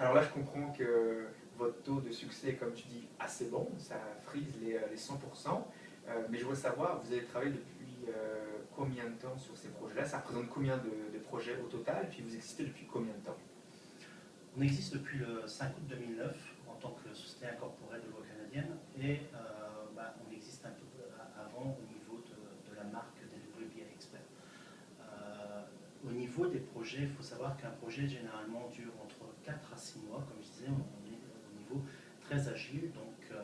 Alors là, je comprends que votre taux de succès est, comme tu dis, assez bon, ça frise les 100%. Mais je voudrais savoir, vous avez travaillé depuis combien de temps sur ces projets-là? Ça représente combien de projets au total? Puis vous existez depuis combien de temps? On existe depuis le 5 août 2009 en tant que société incorporée de loi canadienne et on existe un peu avant au niveau de la marque DWBI Expert. Au niveau des projets, il faut savoir qu'un projet généralement dure entre 4 à 6 mois. Comme je disais, on est au niveau très agile, donc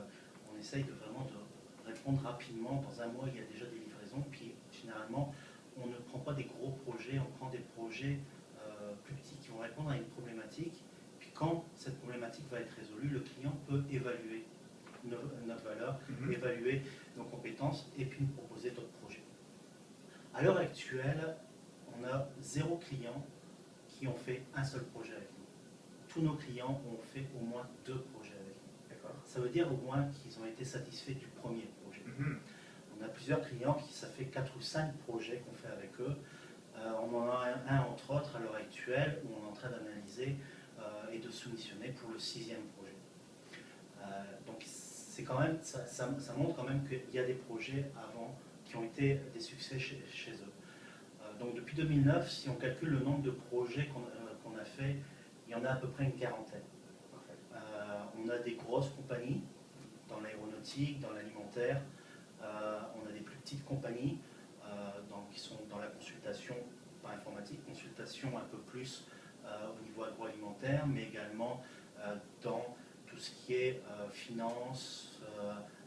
on essaye vraiment de répondre rapidement. Dans un mois, il y a déjà des livraisons. Puis généralement, on ne prend pas des gros projets, on prend des projets plus petits qui vont répondre à une problématique. Puis quand cette problématique va être résolue, le client peut évaluer notre valeur, évaluer nos compétences et puis nous proposer d'autres projets. À l'heure actuelle, on a 0 client qui ont fait un seul projet avec nous. Tous nos clients ont fait au moins 2 projets avec nous. Ça veut dire au moins qu'ils ont été satisfaits du premier projet. On a plusieurs clients qui, ça fait 4 ou 5 projets qu'on fait avec eux. On en a un entre autres à l'heure actuelle où on est en train d'analyser et de soumissionner pour le 6e projet. Donc c'est quand même, ça montre quand même qu'il y a des projets avant qui ont été des succès chez eux. Donc depuis 2009, si on calcule le nombre de projets qu'on a fait, il y en a à peu près une quarantaine. On a des grosses compagnies dans l'aéronautique, dans l'alimentaire, on a des plus petites compagnies qui sont dans la consultation, pas informatique, consultation un peu plus au niveau agroalimentaire, mais également dans tout ce qui est finance,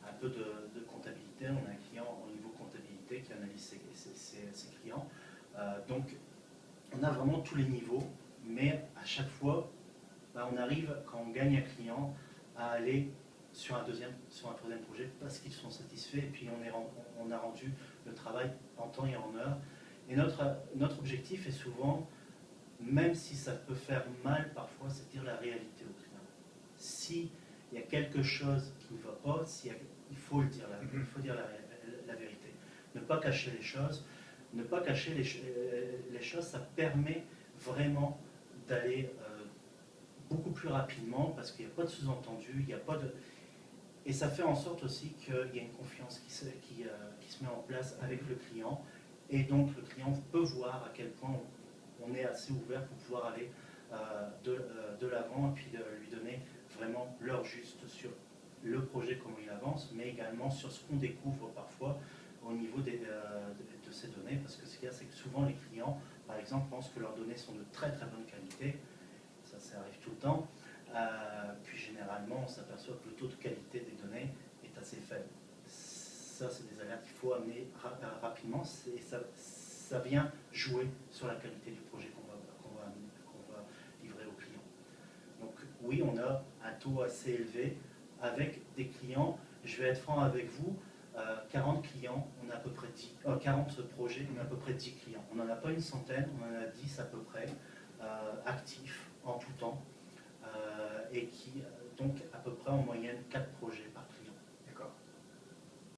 un peu de comptabilité. On a un client au niveau comptabilité qui analyse ses clients. Donc on a vraiment tous les niveaux, mais à chaque fois, on arrive, quand on gagne un client, à aller sur un troisième projet parce qu'ils sont satisfaits et puis on a rendu le travail en temps et en heure. Et notre objectif est souvent, même si ça peut faire mal parfois, c'est de dire la réalité au client. S'il y a quelque chose qui ne va pas, il faut le dire, il faut dire la vérité. Ne pas cacher les choses. Ne pas cacher les choses, ça permet vraiment d'aller beaucoup plus rapidement parce qu'il n'y a pas de sous-entendu, il n'y a pas de... Et ça fait en sorte aussi qu'il y a une confiance qui se met en place avec le client. Et donc le client peut voir à quel point on est assez ouvert pour pouvoir aller de l'avant et puis lui donner vraiment l'heure juste sur le projet, comment il avance, mais également sur ce qu'on découvre parfois au niveau de ces données, parce que ce qu'il y a, c'est que souvent les clients, par exemple, pensent que leurs données sont de très très bonne qualité. Ça arrive tout le temps. Puis généralement, on s'aperçoit que le taux de qualité des données est assez faible. Ça, c'est des alertes qu'il faut amener rapidement, et ça vient jouer sur la qualité du projet qu'on va livrer aux clients. Donc oui, on a un taux assez élevé avec des clients. Je vais être franc avec vous, 40 clients, on a à peu près 40 projets, on a à peu près 10 clients. On n'en a pas une centaine, on en a 10 à peu près, actifs en tout temps, et qui donc à peu près en moyenne 4 projets par client.